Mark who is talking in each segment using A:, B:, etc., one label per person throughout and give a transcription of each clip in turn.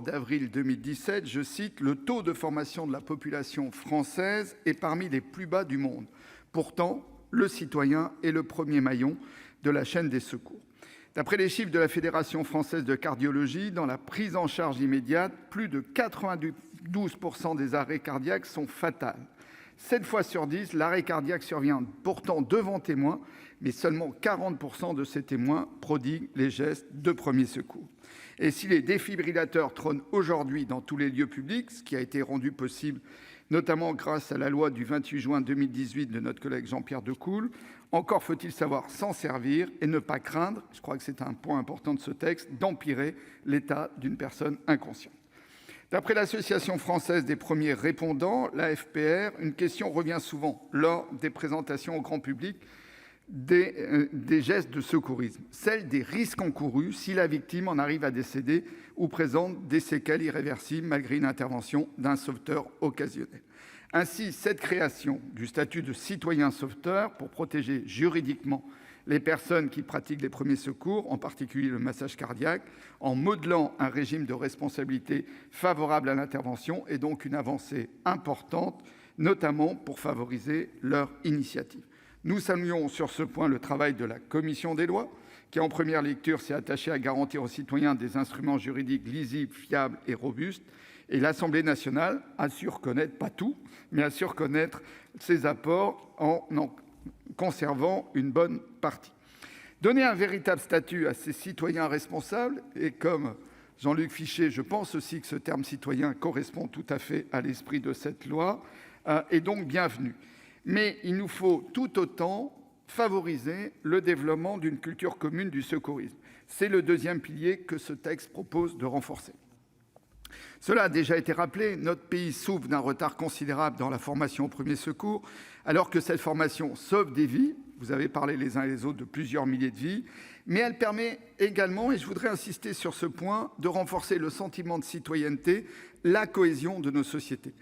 A: d'avril 2017, je cite: « Le taux de formation de la population française est parmi les plus bas du monde. Pourtant, le citoyen est le premier maillon de la chaîne des secours. » D'après les chiffres de la Fédération française de cardiologie, dans la prise en charge immédiate, plus de 92% des arrêts cardiaques sont fatals. 7 fois sur 10, l'arrêt cardiaque survient pourtant devant témoins, mais seulement 40% de ces témoins prodiguent les gestes de premier secours. Et si les défibrillateurs trônent aujourd'hui dans tous les lieux publics, ce qui a été rendu possible notamment grâce à la loi du 28 juin 2018 de notre collègue Jean-Pierre Decool, encore faut-il savoir s'en servir et ne pas craindre, je crois que c'est un point important de ce texte, d'empirer l'état d'une personne inconsciente. D'après l'Association française des premiers répondants, l'AFPR, une question revient souvent lors des présentations au grand public des gestes de secourisme, celle des risques encourus si la victime en arrive à décéder ou présente des séquelles irréversibles malgré une intervention d'un sauveteur occasionnel. Ainsi, cette création du statut de citoyen sauveteur pour protéger juridiquement les personnes qui pratiquent les premiers secours, en particulier le massage cardiaque, en modelant un régime de responsabilité favorable à l'intervention, est donc une avancée importante, notamment pour favoriser leur initiative. Nous saluons sur ce point le travail de la commission des lois, qui en première lecture s'est attachée à garantir aux citoyens des instruments juridiques lisibles, fiables et robustes. Et l'Assemblée nationale a su reconnaître, pas tout, mais a su reconnaître ses apports en conservant une bonne partie. Donner un véritable statut à ces citoyens responsables, et comme Jean-Luc Fichet, je pense aussi que ce terme citoyen correspond tout à fait à l'esprit de cette loi, est donc bienvenu. Mais il nous faut tout autant favoriser le développement d'une culture commune du secourisme. C'est le deuxième pilier que ce texte propose de renforcer. Cela a déjà été rappelé, notre pays souffre d'un retard considérable dans la formation aux premiers secours, alors que cette formation sauve des vies, vous avez parlé les uns et les autres de plusieurs milliers de vies, mais elle permet également, et je voudrais insister sur ce point, de renforcer le sentiment de citoyenneté, la cohésion de nos sociétés.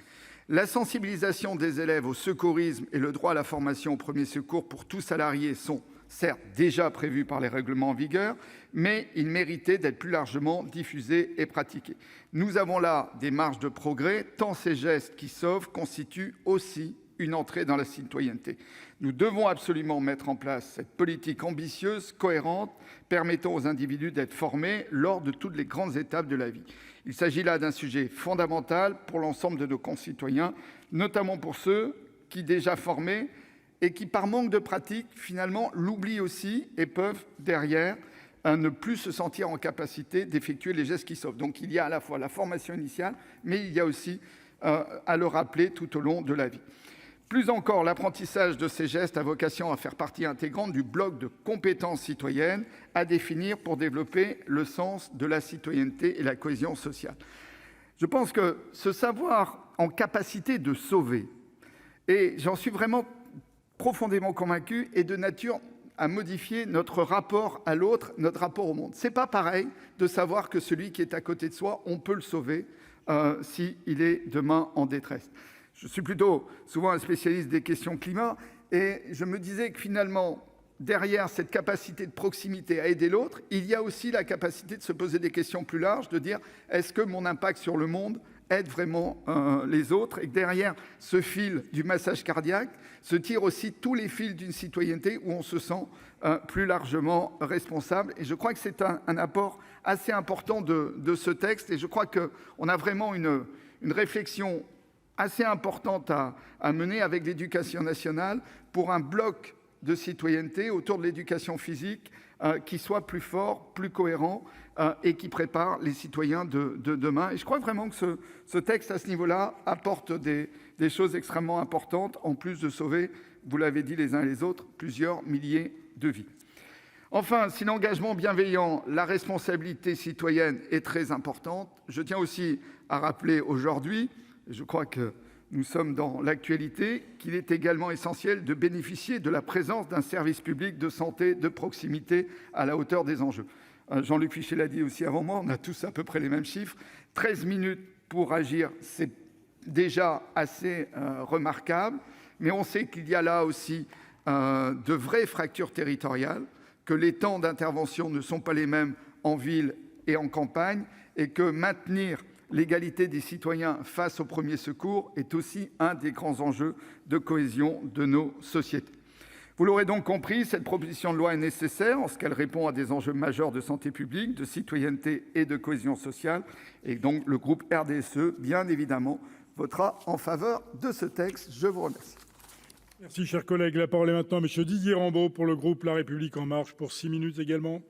A: La sensibilisation des élèves au secourisme et le droit à la formation aux premiers secours pour tous salariés sont certes déjà prévus par les règlements en vigueur, mais ils méritaient d'être plus largement diffusés et pratiqués. Nous avons là des marges de progrès, tant ces gestes qui sauvent constituent aussi une entrée dans la citoyenneté. Nous devons absolument mettre en place cette politique ambitieuse, cohérente, permettant aux individus d'être formés lors de toutes les grandes étapes de la vie. Il s'agit là d'un sujet fondamental pour l'ensemble de nos concitoyens, notamment pour ceux qui, déjà formés, et qui, par manque de pratique, finalement, l'oublient aussi et peuvent, derrière, ne plus se sentir en capacité d'effectuer les gestes qui sauvent. Donc, il y a à la fois la formation initiale, mais il y a aussi à le rappeler tout au long de la vie. Plus encore, l'apprentissage de ces gestes a vocation à faire partie intégrante du bloc de compétences citoyennes à définir pour développer le sens de la citoyenneté et la cohésion sociale. Je pense que ce savoir en capacité de sauver, et j'en suis vraiment profondément convaincu, est de nature à modifier notre rapport à l'autre, notre rapport au monde. Ce n'est pas pareil de savoir que celui qui est à côté de soi, on peut le sauver s'il est demain en détresse. Je suis plutôt souvent un spécialiste des questions climat et je me disais que finalement, derrière cette capacité de proximité à aider l'autre, il y a aussi la capacité de se poser des questions plus larges, de dire est-ce que mon impact sur le monde aide vraiment les autres, et que derrière ce fil du massage cardiaque se tirent aussi tous les fils d'une citoyenneté où on se sent plus largement responsable. Et je crois que c'est un apport assez important de ce texte, et je crois qu'on a vraiment une réflexion assez importante à mener avec l'éducation nationale pour un bloc de citoyenneté autour de l'éducation physique qui soit plus fort, plus cohérent et qui prépare les citoyens de demain. Et je crois vraiment que ce texte, à ce niveau-là, apporte des choses extrêmement importantes, en plus de sauver, vous l'avez dit les uns et les autres, plusieurs milliers de vies. Enfin, si l'engagement bienveillant, la responsabilité citoyenne est très importante, je tiens aussi à rappeler aujourd'hui, je crois que nous sommes dans l'actualité, qu'il est également essentiel de bénéficier de la présence d'un service public de santé de proximité à la hauteur des enjeux. Jean-Luc Fichet l'a dit aussi avant moi, on a tous à peu près les mêmes chiffres. 13 minutes pour agir, c'est déjà assez remarquable, mais on sait qu'il y a là aussi de vraies fractures territoriales, que les temps d'intervention ne sont pas les mêmes en ville et en campagne, et que maintenir l'égalité des citoyens face aux premiers secours est aussi un des grands enjeux de cohésion de nos sociétés. Vous l'aurez donc compris, cette proposition de loi est nécessaire en ce qu'elle répond à des enjeux majeurs de santé publique, de citoyenneté et de cohésion sociale. Et donc le groupe RDSE, bien évidemment, votera en faveur de ce texte. Je vous remercie.
B: Merci, cher collègue. La parole est maintenant à M. Didier Rambaud pour le groupe La République En Marche pour 6 minutes également.